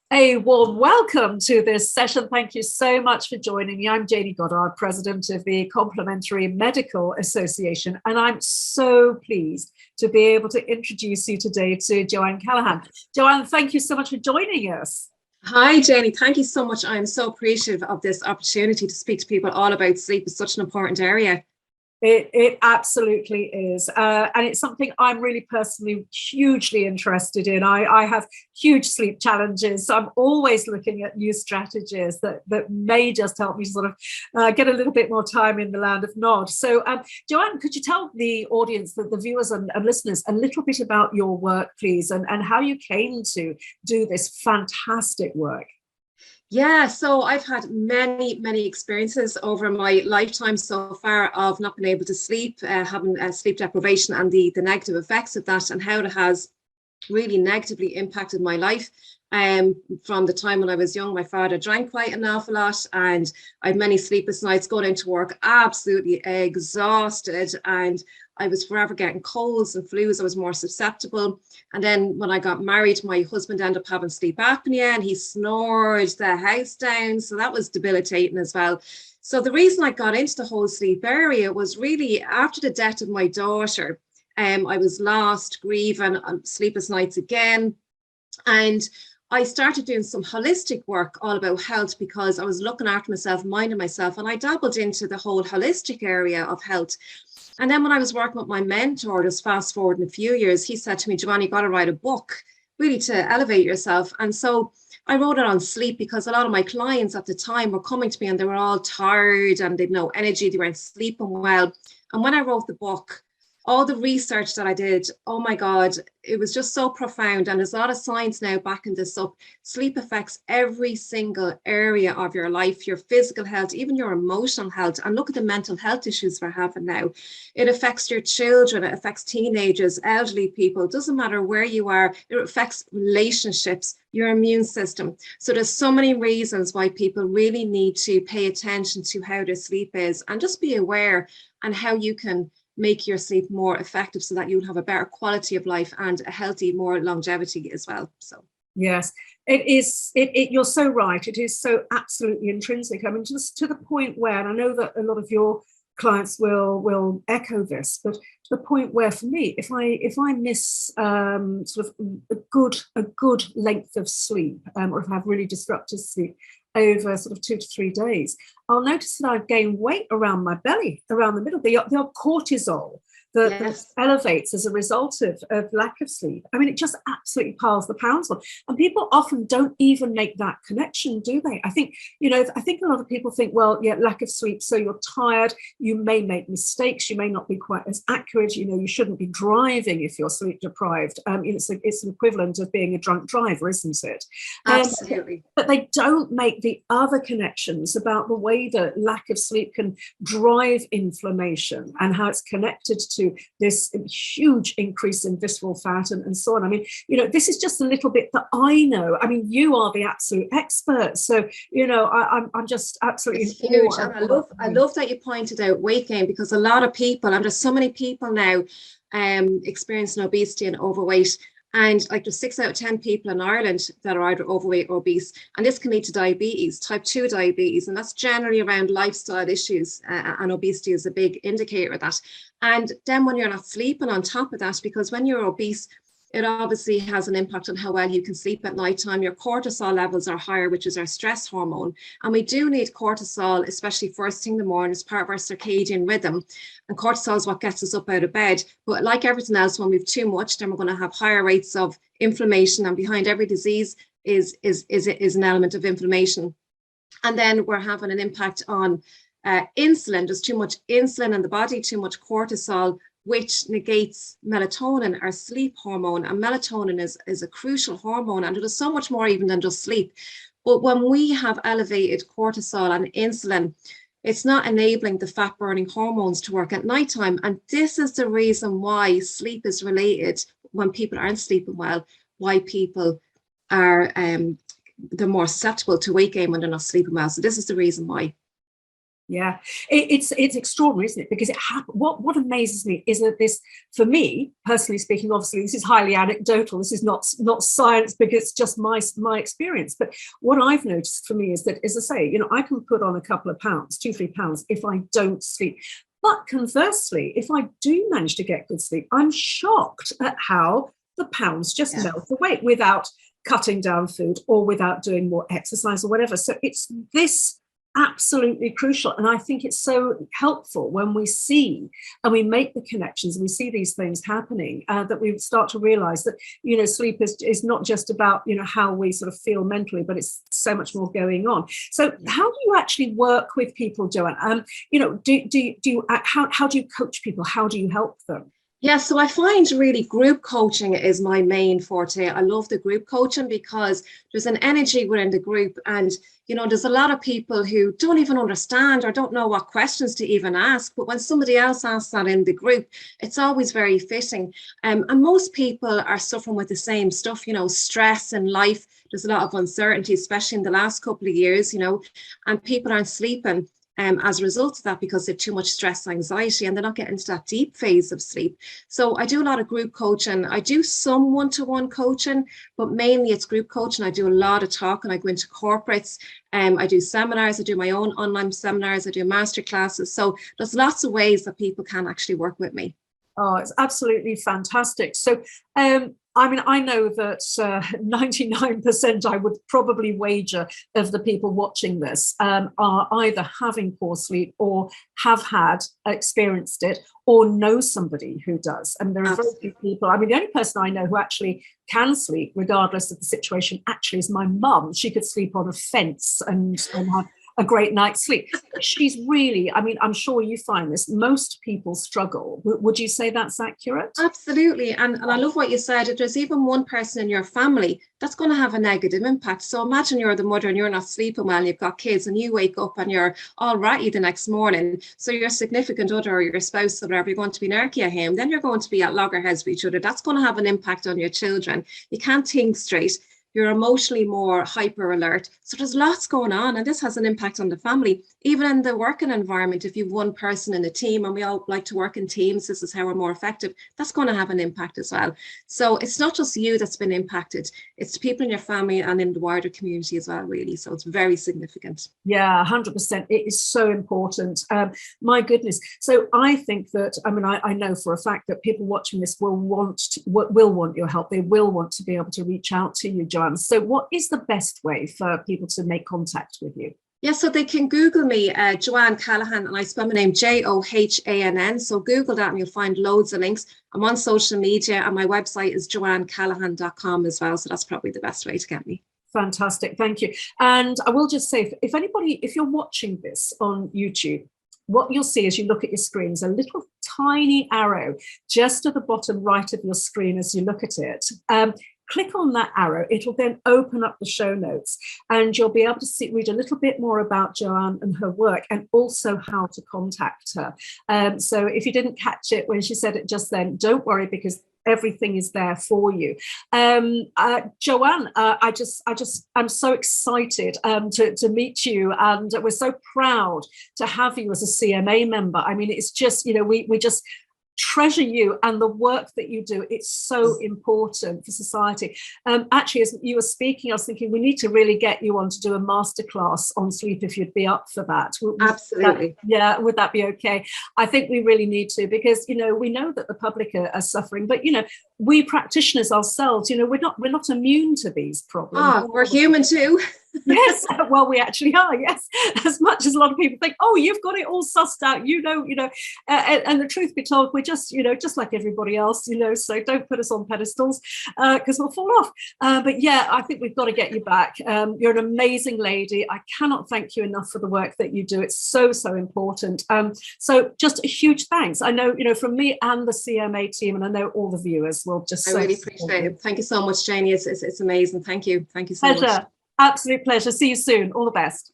A warm welcome to this session. Thank you so much for joining me. I'm Janie Goddard, President of the Complementary Medical Association, and I'm so pleased to be able to introduce you today to Johann Callaghan. Johann, thank you so much for joining us. Hi, Janie. Thank you so much. I'm so appreciative of this opportunity to speak to people all about sleep. It's such an important area. It absolutely is. And it's something I'm really personally hugely interested in. I have huge sleep challenges. So I'm always looking at new strategies that may just help me sort of get a little bit more time in the land of Nod. So, Johann, could you tell the audience, the viewers and listeners, a little bit about your work, please, and how you came to do this fantastic work? Yeah, so I've had many experiences over my lifetime so far of not being able to sleep, having sleep deprivation and the negative effects of that and how it has really negatively impacted my life. From the time when I was young, my father drank quite an awful lot and I had many sleepless nights going into work, absolutely exhausted, and I was forever getting colds and flus. I was more susceptible. And then when I got married, my husband ended up having sleep apnea and he snored the house down. So that was debilitating as well. So the reason I got into the whole sleep area was really after the death of my daughter. I was lost, grieving, sleepless nights again. And I started doing some holistic work all about health because I was looking after myself, minding myself, and I dabbled into the whole holistic area of health. And then when I was working with my mentor, just fast forward in a few years, he said to me, Joanne, you got to write a book really to elevate yourself. And so I wrote it on sleep because a lot of my clients at the time were coming to me and they were all tired and they'd no energy, they weren't sleeping well. And when I wrote the book, all the research that I did, oh my God, it was just so profound. And there's a lot of science now backing this up. Sleep affects every single area of your life, your physical health, even your emotional health. And look at the mental health issues we're having now. It affects your children, it affects teenagers, elderly people. It doesn't matter where you are, it affects relationships, your immune system. So there's so many reasons why people really need to pay attention to how their sleep is and just be aware and how you can make your sleep more effective so that you'll have a better quality of life and a healthy, more longevity as well. So yes, it is. You're so right. It is so absolutely intrinsic. I mean, just to the point where, and I know that a lot of your clients will echo this, but to the point where, for me, if I miss sort of a good length of sleep, or if I have really disrupted sleep over sort of 2 to 3 days, I'll notice that I've gained weight around my belly, around the middle. The cortisol that yes, elevates as a result of lack of sleep. I mean, it just absolutely piles the pounds on. And people often don't even make that connection, do they? I think a lot of people think, well, yeah, lack of sleep, so you're tired, you may make mistakes, you may not be quite as accurate, you shouldn't be driving if you're sleep deprived. It's an equivalent of being a drunk driver, isn't it? absolutely. But they don't make the other connections about the way that lack of sleep can drive inflammation and how it's connected to this huge increase in visceral fat and so on. I mean, this is just a little bit that I know. I mean, you are the absolute expert. So, I'm just absolutely it's huge. And I love that you pointed out weight gain because a lot of people, and there's so many people now experiencing obesity and overweight. And like there's 6 out of 10 people in Ireland that are either overweight or obese. And this can lead to diabetes, type 2 diabetes. And that's generally around lifestyle issues. And obesity is a big indicator of that. And then when you're not sleeping on top of that, because when you're obese, it obviously has an impact on how well you can sleep at nighttime. Your cortisol levels are higher, which is our stress hormone. And we do need cortisol, especially first thing in the morning, as part of our circadian rhythm. And cortisol is what gets us up out of bed. But like everything else, when we've too much, then we're going to have higher rates of inflammation. And behind every disease is an element of inflammation. And then we're having an impact on insulin. There's too much insulin in the body, too much cortisol, which negates melatonin, our sleep hormone. And melatonin is a crucial hormone, and it is so much more even than just sleep. But when we have elevated cortisol and insulin, it's not enabling the fat burning hormones to work at nighttime. And this is the reason why sleep is related when people aren't sleeping well, why people are they're more susceptible to weight gain when they're not sleeping well. So this is the reason why. Yeah, it's extraordinary, isn't it? Because it what amazes me is that this, for me personally speaking, obviously this is highly anecdotal. This is not science, because it's just my experience. But what I've noticed for me is that, as I say, I can put on a couple of pounds, 2-3 pounds, if I don't sleep. But conversely, if I do manage to get good sleep, I'm shocked at how the pounds just melt away without cutting down food or without doing more exercise or whatever. So it's this absolutely crucial. And I think it's so helpful when we see and we make the connections and we see these things happening, that we start to realize that, sleep is not just about, how we sort of feel mentally, but it's so much more going on. So how do you actually work with people, Joanne? How do you coach people? How do you help them? Yeah, so I find really group coaching is my main forte. I love the group coaching because there's an energy within the group, and there's a lot of people who don't even understand or don't know what questions to even ask. But when somebody else asks that in the group, it's always very fitting. And most people are suffering with the same stuff, stress in life. There's a lot of uncertainty, especially in the last couple of years, and people aren't sleeping. As a result of that, because they have too much stress, anxiety, and they're not getting into that deep phase of sleep. So I do a lot of group coaching. I do some one-to-one coaching, but mainly it's group coaching. I do a lot of talking. I go into corporates. I do seminars. I do my own online seminars. I do master classes. So there's lots of ways that people can actually work with me. Oh, it's absolutely fantastic. So, I know that 99%, I would probably wager, of the people watching this are either having poor sleep or have experienced it, or know somebody who does. And there are very few people. The only person I know who actually can sleep, regardless of the situation, actually is my mum. She could sleep on a fence and have a great night's sleep. She's really, I'm sure you find this, most people struggle. Would you say that's accurate? Absolutely. And I love what you said. If there's even one person in your family, that's going to have a negative impact. So imagine you're the mother and you're not sleeping well, and you've got kids, and you wake up and you're all ratty the next morning. So your significant other or your spouse or whatever, you're going to be narky at him. Then you're going to be at loggerheads with each other. That's going to have an impact on your children. You can't think straight. You're emotionally more hyper alert. So there's lots going on, and this has an impact on the family. Even in the working environment, if you've one person in a team, and we all like to work in teams, this is how we're more effective, that's going to have an impact as well. So it's not just you that's been impacted, it's the people in your family and in the wider community as well, really. So it's very significant. Yeah, 100%. It is so important. My goodness. So I think that, I know for a fact that people watching this will want your help. They will want to be able to reach out to you, Joanne. So what is the best way for people to make contact with you? Yeah, so they can Google me, Johann Callaghan, and I spell my name Johann. So Google that and you'll find loads of links. I'm on social media, and my website is johanncallaghan.com as well. So that's probably the best way to get me. Fantastic. Thank you. And I will just say, if you're watching this on YouTube, what you'll see as you look at your screen is a little tiny arrow just at the bottom right of your screen as you look at it. Click on that arrow. It'll then open up the show notes, and you'll be able to read a little bit more about Joanne and her work, and also how to contact her. So if you didn't catch it when she said it just then, don't worry, because everything is there for you. Joanne, I'm so excited to meet you, and we're so proud to have you as a CMA member. It's just, we just treasure you and the work that you do. It's so important for society. Actually, as you were speaking, I was thinking we need to really get you on to do a masterclass on sleep, if you'd be up for that. Absolutely. Would that be okay? I think we really need to, because we know that the public are suffering, but we practitioners ourselves, we're not immune to these problems. We're human too. Yes, well, we actually are. Yes, as much as a lot of people think, oh, you've got it all sussed out, and the truth be told, we're just like everybody else, so don't put us on pedestals, because we'll fall off. But yeah, I think we've got to get you back. You're an amazing lady. I cannot thank you enough for the work that you do. It's so important. So just a huge thanks. I know, from me and the CMA team, and I know all the viewers will just. I really appreciate it. Thank you so much, Janie. It's amazing. Thank you so much. Absolute pleasure. See you soon. All the best.